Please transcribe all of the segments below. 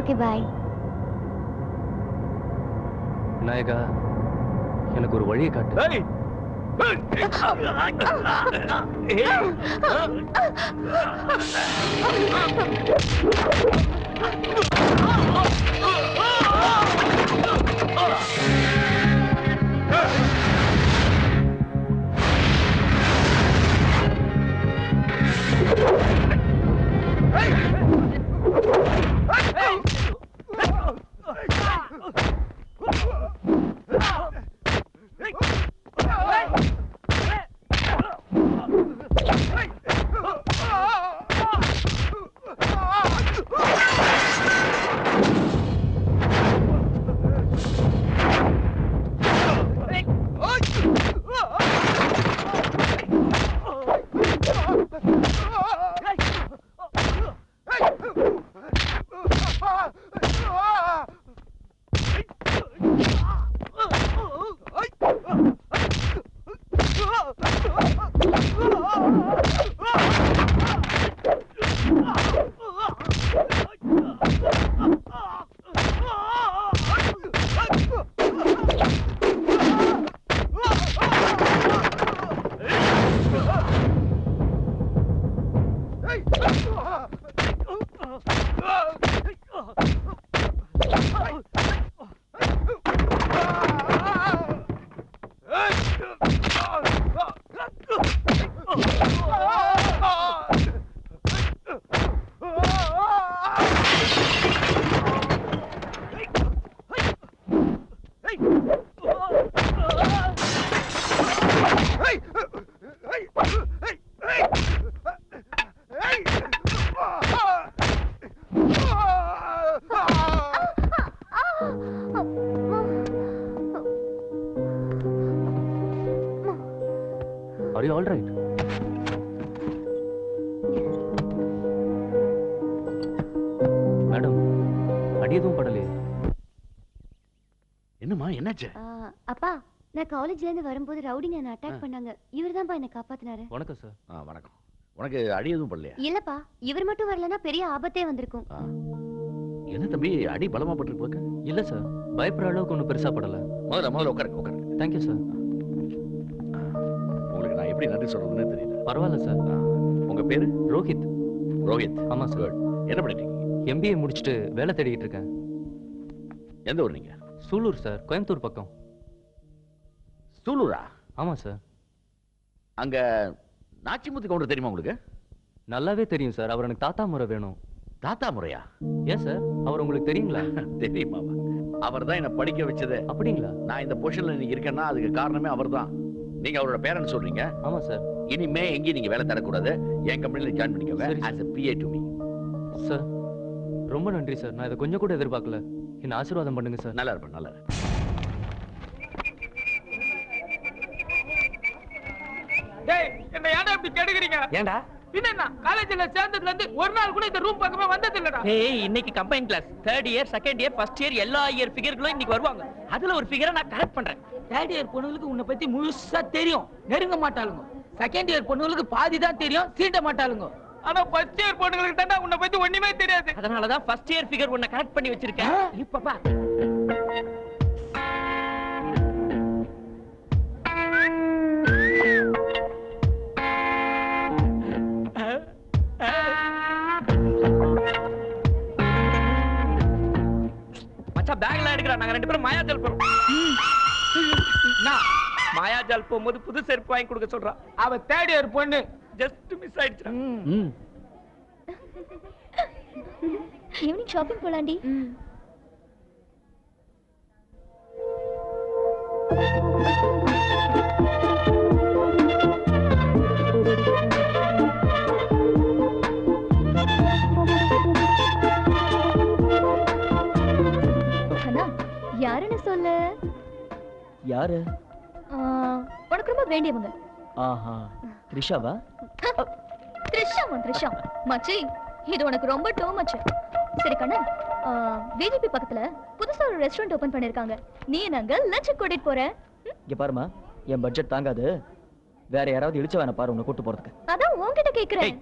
Okay bye. நாயகா, எனக்கு ஒரு வழியை காட்டு. Are you all right? Madam, அடி எதுவும் படலையே. என்னம்மா, என்னாச்சு? அப்பா, நான் காலேஜ்ல இருந்து வரும்போது ரவுடிங்க என்ன அட்டாக் பண்ணாங்க. இவர்தான்ப்பா என்ன காப்பாத்துனாரு. வணக்கம் சார். வணக்கம். உனக்கு அடி எதுவும் படலையா? இல்லப்பா, இவர் மட்டும் வரலனா பெரிய ஆபத்தே வந்திருக்கும். என்ன தம்பி, அடி பலமா பட்டிருக்கு போல? இல்ல சார், பயப்படுற அளவுக்கு ஒன்றும் பெருசா படல. முதல்ல உட்காருங்க. Thank you sir. உங்களுக்கு நான் எப்படி நன்றி சொல்றதுன்னு தெரியல. பரவாயில்ல சார். உங்க பேரு? ரோஹித். ரோஹித்? ஆமா சார். என்ன பண்ணிட்டு இருக்கீங்க? MBA முடிச்சுட்டு வேலை தேடிட்டு இருக்கேன். எந்த ஊர் நீங்க? சூலூர் சார், கோயம்புத்தூர் பக்கம். சூலூரா? ஆமா சார். அங்க நாச்சிமுத்து கவுண்டர் தெரியுமா உங்களுக்கு? நல்லாவே தெரியும் சார். அவர் எனக்கு தாத்தா முறை வேணும். தாத்தா முறையா? ஏன் சார், அவர் உங்களுக்கு தெரியுங்களா? தெரியுமா? அவர் தான் என்ன படிக்க வச்சது. அப்படிங்களா? நான் இந்த பொசிஷன்ல நீங்க இருக்கேன்னா அதுக்கு காரணமே அவர் தான். நீங்க அவரோட பேரண்ட் சொல்றீங்க. ஆமா சார். இனிமே எங்கேயும் நீங்க வேலை தரக்கூடாது. என் கம்பெனில ஜாயின் பண்ணிக்கோங்க as a PA to me. Sir, ரொம்ப நன்றி சார். நான் இதை கொஞ்சம் கூட எதிர்பார்க்கல. என்ன ஆசீர்வாதம் பண்ணுங்க சார். நல்லா இருப்பேன், நல்லா இருப்பேன். டேய், என்ன ஏன்டா இப்படி கெடுக்குறீங்க? ஏன்டா? என்னன்னா காலேஜ்ல சேர்ந்ததுல இருந்து ஒரு நாள் கூட இந்த ரூம் பக்கமே வந்தது இல்லடா. ஏய், இன்னைக்கு combine class 3rd year, 2nd year, 1st year எல்லா இயர் ஃபிகர்களும் இன்னைக்கு வருவாங்க. அதுல ஒரு ஃபிகரை நான் கரெக்ட் பண்றேன். 3rd இயர் பொண்ணுங்களுக்கு உன்னை பத்தி முழுசா தெரியும், நெருங்க மாட்டாளுங்க. 2nd இயர் பொண்ணுங்களுக்கு பாதி தான் தெரியும், சீண்ட மாட்டாளுங்க. ஆனா 1st இயர் பொண்ணுங்களுக்கு தான்டா உன்னை பத்தி ஒண்ணுமே தெரியாது. அதனால தான் 1st இயர் ஃபிகர் உன்னை கரெக்ட் பண்ணி வச்சிருக்கேன். இப்ப பா. மச்சான் பேக்ல எடுக்கறா. நாங்க ரெண்டு பேரும் மாயாஜால் போறோம். மாயாஜால் போகும்போது புது செருப்பு வாங்கி கொடுக்க சொல்றா. அவ 3rd இயர் பொண்ணு ஜஸ்ட் மிஸ் ஆயிடுச்சு. ஈவினிங் ஷாப்பிங் போலாண்டி. யாருன்னு சொல்லு. யாரு? உனக்கு ரொம்ப வேண்டியவங்க. ஆஹா, த்ரிஷாவா? த்ரிஷா மச்சி, இது உனக்கு ரொம்ப டூ மச். சரி கண்ணா, பிஜேபி பக்கத்துல புதுசா ஒரு ரெஸ்டாரண்ட் ஓபன் பண்ணிருக்காங்க. நீ நாங்க லஞ்ச் கூட்டிட்டு போற. இங்க பாருமா, என் பட்ஜெட் தாங்காது. வேற யாராவது இழுச்ச வேணா பாரு உன்னை கூட்டு போறதுக்கு. அதான் உன்கிட்ட கேக்குறேன்.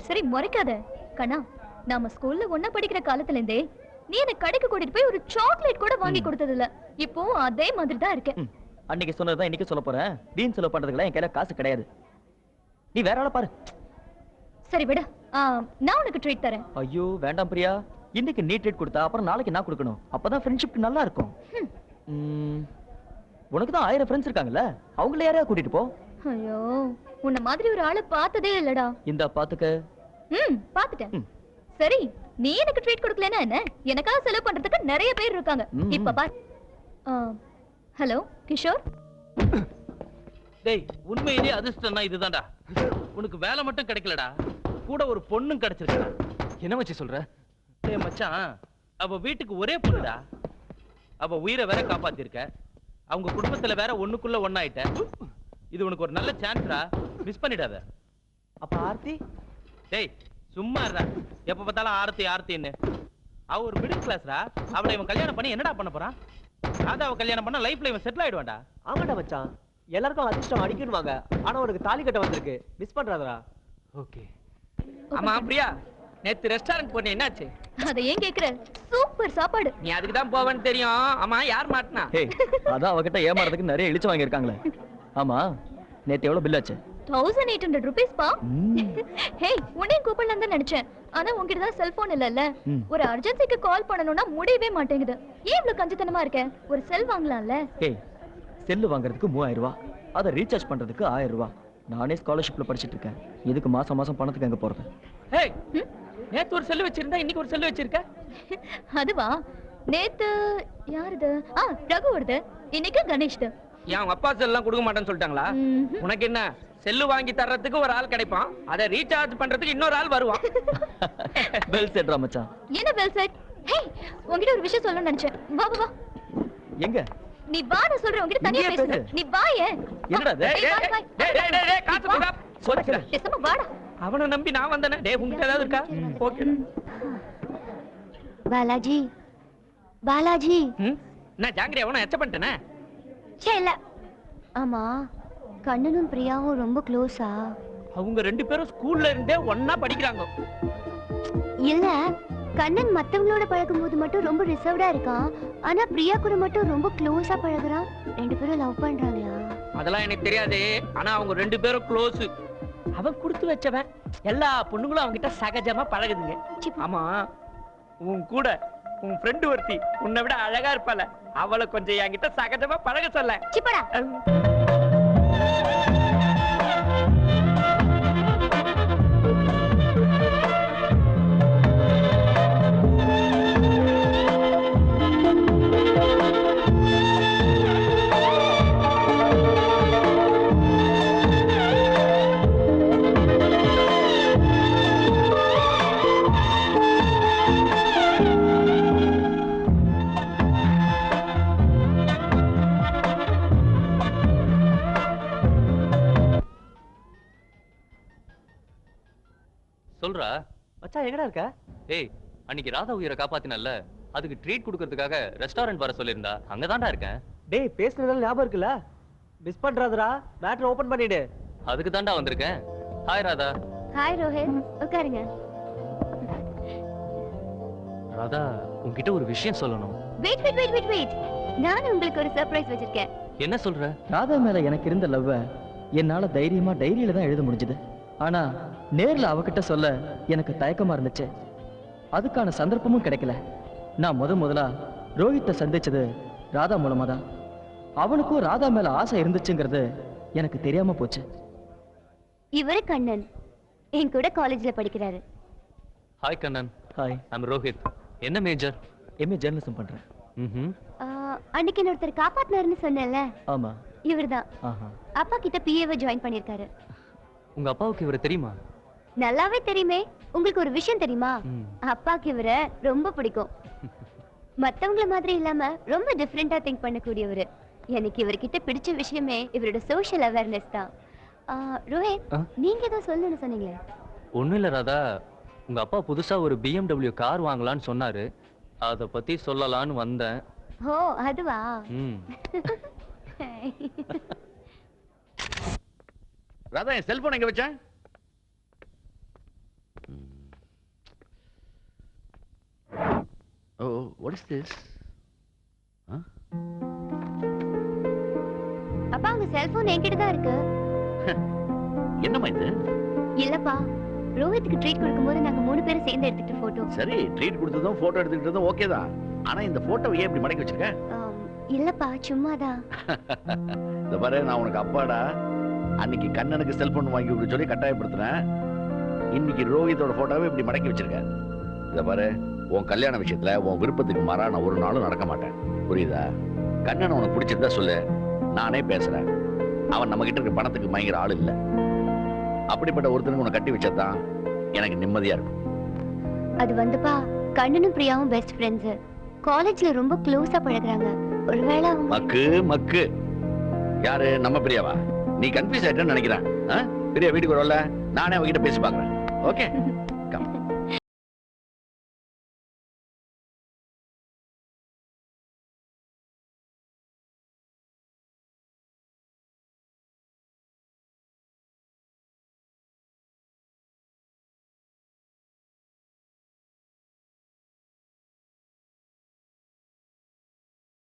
சரி முறைக்காத கண்ணா. நாம ஸ்கூல்ல ஒண்ணா படிக்கிற காலத்துல இருந்தே நீ எனக்கு கடைக்கு கூட்டிட்டு போய் ஒரு சாக்லேட் கூட வாங்கி கொடுத்தது இல்ல. இப்போ அதே மாதிரி தான் இருக்கேன். அன்னைக்கு சொன்னதுதான் இன்னைக்கு சொல்ல போறேன். வீண் செலவு பண்றதுக்குலாம் என் கையில காசு கிடையாது. நீ வேற ஆளை பாரு. சரி விடு, நான் உனக்கு ட்ரீட் தரேன். ஐயோ வேண்டாம் பிரியா, இன்னைக்கு நீ ட்ரீட் கொடுத்தா அப்புறம் நாளைக்கு நான் கொடுக்கணும். அப்பதான் ஃப்ரெண்ட்ஷிப் நல்லா இருக்கும். உனக்கு தான் 1000 ஃப்ரெண்ட்ஸ் இருக்காங்கல்ல, அவங்கள யாரையா கூட்டிட்டு போ. ஐயோ, உன்ன மாதிரி ஒரு ஆளை பார்த்ததே இல்லடா. இந்த பாத்துக்க. பாத்துட்டேன். சரி, நீ எனக்கு ட்ரீட் கொடுக்கலனா என்ன? எனக்காக செலவு பண்றதுக்கு நிறைய பேர் இருக்காங்க. இப்ப பார். ஹலோ கிஷோர். டேய், உண்மையிலேயே அதிர்ஷ்டம்னா இதுதான்டா. உனக்கு வேலை மட்டும் கிடைக்கலடா, கூட ஒரு பொண்ணும் கிடைச்சிருக்கா. என்ன மச்சி சொல்ற? டேய் மச்சான், அவ வீட்டுக்கு ஒரே பொண்ணுடா. அவ உயிரை வேற காப்பாத்திருக்க. அவங்க குடும்பத்துல வேற ஒண்ணுக்குள்ள ஒண்ணாயிட்ட. இது உனக்கு ஒரு நல்ல சான்ஸ்டா, மிஸ் பண்ணிடாத. அப்ப ஆர்த்தி? டேய் சும்மா இருடா, எப்ப பார்த்தாலும் ஆர்த்தி ஆர்த்தின்னு. அவ ஒரு மிடில் கிளாஸ்டா. அவளை இவன் கல்யாணம் பண்ணி என்னடா பண்ண போறான்? ராதாவை கல்யாணம் பண்ணா லைஃப்ல இவன் செட்டில் ஆயிடுவான்டா. ஆமாடா மச்சான், எல்லாருக்கும் அதிர்ஷ்டம் அடிக்கணுவாங்க. ஆனா உனக்கு தாலி கட்ட வந்திருக்கு, மிஸ் பண்றாதடா. ஓகே. ஆமா பிரியா, நேத்து ரெஸ்டாரண்ட் போனே, என்னாச்சு? அத ஏன் கேக்குற? சூப்பர் சாப்பாடு. நீ அதுக்கு தான் போவேன்னு தெரியும். ஆமா, யார் மாட்டினா? ஏய், அதான் அவகிட்ட ஏமாறதுக்கு நிறைய இழிச்சு வாங்கி இருக்காங்களே. ஆமா, நேத்து எவ்வளவு பில் ஆச்சு? 1800 rupees பா. ஹே, உன்னையும் கூப்பிடலாம் தான் நினைச்சேன். ஆனா உன்கிட்ட தான் செல்போன் இல்லல்ல. ஒரு அர்ஜென்சிக்கு கால் பண்ணனும்னா முடியவே மாட்டேங்குது. ஏன் இவ்ளோ கஞ்சத்தனமா இருக்க? ஒரு செல் வாங்கலாம்ல. ஏய், செல் வாங்குறதுக்கு 3000 ரூபாய், அத ரீசார்ஜ் பண்றதுக்கு 1000 ரூபாய். நானே ஸ்காலர்ஷிப்ல படிச்சிட்டு இருக்கேன். இதுக்கு மாசம் மாசம் பணத்துக்கு எங்க போறது? ஏய், நேத்து ஒரு செல் வச்சிருந்தா இன்னைக்கு ஒரு செல் வச்சிருக்க. அதுவா? நேத்து யாருது? ரகு வருது. இன்னைக்கு கணேஷ்து. ஏன் உங்க அப்பா செல் எல்லாம் கொடுக்க மாட்டேன்னு சொல்லிட்டாங்களா? உனக்கு என்ன, செல்லு வாங்கி தர்றதுக்கு ஒரு ஆள் கிடைப்பான், அதை ரீசார்ஜ் பண்றதுக்கு இன்னொரு ஆள் வருவான். பெல் செட்ரா மச்சான். என்ன பெல் செட்? ஹே, உன்கிட்ட ஒரு விஷயம் சொல்லணும்னு நினைச்சேன். வா வா வா. எங்க? நீ வா, நான் சொல்றேன். உன்கிட்ட தனியா பேசுறேன். நீ வாயே. என்னடா இது? டேய் காசு கொடுடா. சொல்லுடா. பேசாம வாடா. அவனை நம்பி நான் வந்தேனே. டேய், உன்கிட்ட ஏதாவது இருக்கா? ஓகே. பாலாஜி, பாலாஜி. நான் ஜாங்கிரி அவனை எச்ச பண்ணிட்டேனே. இல்ல. ஆமா, கண்ணனும் பிரியாவும் ரொம்ப க்ளோஸா? அவங்க 2 பேரும் ஸ்கூல்ல இருந்தே ஒண்ணா படிக்கிறாங்க. இல்ல, கண்ணன் மத்தவங்களோட பழகும்போது மட்டும் ரொம்ப ரிசர்வ்டா இருக்கான். ஆனா பிரியா கூட மட்டும் ரொம்ப க்ளோஸா பழகுறான். 2 பேரும் லவ் பண்றாங்களா? அதெல்லாம் எனக்கு தெரியாது. ஆனா அவங்க 2 பேரும் க்ளோஸ். அவன் கொடுத்து வச்சவன். எல்லா பொண்ணுங்களும் அவங்க கிட்ட சகஜமா பழகுதுங்க. ஆமா, உன் கூட உன் ஃப்ரெண்ட் ஒருத்தி உன்னை விட அழகா இருப்பாள, அவளை கொஞ்சம் என்கிட்ட சகஜமா பழக சொல்ல. சிப்படா. சொல்றா மச்சான், எங்கடா இருக்க? ஏய், அன்னைக்கு ராதா உயிரை காப்பாத்தினல்ல, அதுக்கு ட்ரீட் கொடுக்கறதுக்காக ரெஸ்டாரண்ட் வர சொல்லியிருந்தா, அங்கதான்டா இருக்கேன். டேய், பேசுனதெல்லாம் ஞாபகம் இருக்குல்ல? மிஸ் பண்றாதடா. மேட்டர் ஓபன் பண்ணிடு. அதுக்கு தான்டா வந்திருக்கேன். ஹாய் ராதா. ஹாய் ரோஹித், உட்காருங்க. ராதா, உன்கிட்ட ஒரு விஷயம் சொல்லணும். Wait wait wait wait wait. நான் உங்களுக்கு ஒரு சர்ப்ரைஸ் வச்சிருக்கேன். என்ன சொல்ற? ராதா மேல எனக்கு இருந்த லவ்வ என்னால தைரியமா டைரியில தான் எழுத முடிஞ்சது. ஆனா நேர்ல அவகிட்ட சொல்ல எனக்கு தயக்கமா இருந்துச்சு. அதுக்கான சந்தர்ப்பமும் கிடைக்கல. நான் முதலா ரோஹித்தை சந்திச்சது ராதா மூலமா தான். அவனுக்கும் ராதா மேல ஆசை இருந்துச்சுங்கிறது எனக்கு தெரியாம போச்சு. இவரு கண்ணன், என் கூட காலேஜ்ல படிக்கிறாரு. Hi Kannan. Hi, I'm Rohit. என்ன மேஜர்? எம்ஏ ஜெர்னலிசம் பண்றேன். அன்னைக்கு ஒருத்தர் காப்பாத்தினாருன்னு சொன்னேன்ல, ஆமா, இவர்தான். அப்பா கிட்ட பிஏவை ஜாயின் பண்ணிருக்காரு. உங்க அப்பாவுக்கு இவரை தெரியுமா? நல்லாவே தெரியுமே. உங்களுக்கு ஒரு விஷயம் தெரியுமா? அப்பாக்கு இவரை ரொம்ப பிடிக்கும். மத்தவங்கள மாதிரி இல்லாம ரொம்ப டிஃபரெண்டா திங்க் பண்ணக்கூடியவரு. எனக்கு இவர்கிட்ட பிடிச்ச விஷயமே இவரோட சோஷியல் அவேர்னஸ் தான். ரோஹித், நீங்க ஏதோ சொல்லணும்னு சொன்னீங்களே? ஒண்ணும் இல்ல ராதா, உங்க அப்பா புதுசா ஒரு BMW கார் வாங்கலான்னு சொன்னாரு. அத பத்தி சொல்லலான்னு வந்தேன். ஓ, அதுவா? ராதா, என் செல்போன் எங்க வச்சேன்? What is this? அப்பா உங்க செல்போன் என்கிட்ட தான் இருக்கு. என்னம்மா இது? இல்லப்பா, ரோஹித்துக்கு ட்ரீட் கொடுக்கும்போது நாங்க 3 பேரும் சேர்ந்து எடுத்துக்கிட்ட போட்டோ. சரி, ட்ரீட் கொடுத்ததும் போட்டோ எடுத்துக்கிட்டதும் ஓகே தான். ஆனா இந்த போட்டோவை ஏன் இப்படி மடக்கி வச்சிருக்க? இல்லப்பா, சும்மாதான். இந்த பாரு, நான் உனக்கு அப்பாடா. அன்னைக்கு கண்ணனுக்கு செல்போன் வாங்கி கொடுக்க சொல்லி கட்டாயப்படுத்தினேன். இன்னைக்கு ரோஹித்தோட போட்டோவை இப்படி மடக்கி வச்சிருக்க. இத பாரு, உன் கல்யாண விஷயத்துல உன் விருப்பத்துக்கு மாறா நான் ஒரு நாளும் நடக்க மாட்டேன். புரியுதா? கண்ணன் உனக்கு பிடிச்சிருந்தா சொல்லு, நானே பேசுறேன். அவன் நம்ம கிட்ட இருக்க பணத்துக்கு மயங்கிற ஆள் இல்ல. அப்படிப்பட்ட ஒருத்தனுக்கு உன்னை கட்டி வச்சதான் எனக்கு நிம்மதியா இருக்கும். அது வந்துப்பா, கண்ணனும் பிரியாவும் பெஸ்ட் ஃப்ரெண்ட்ஸ். காலேஜ்ல ரொம்ப க்ளோஸா பழகுறாங்க. ஒருவேளை மக்கு மக்கு யாரு? நம்ம பிரியாவா? நீ கன்ஃபியூஸ் ஆயிட்டேன்னு நினைக்கிறேன். பிரியா வீட்டுக்கு வரல, நானே அவகிட்ட பேசி பாக்குறேன். Okay come.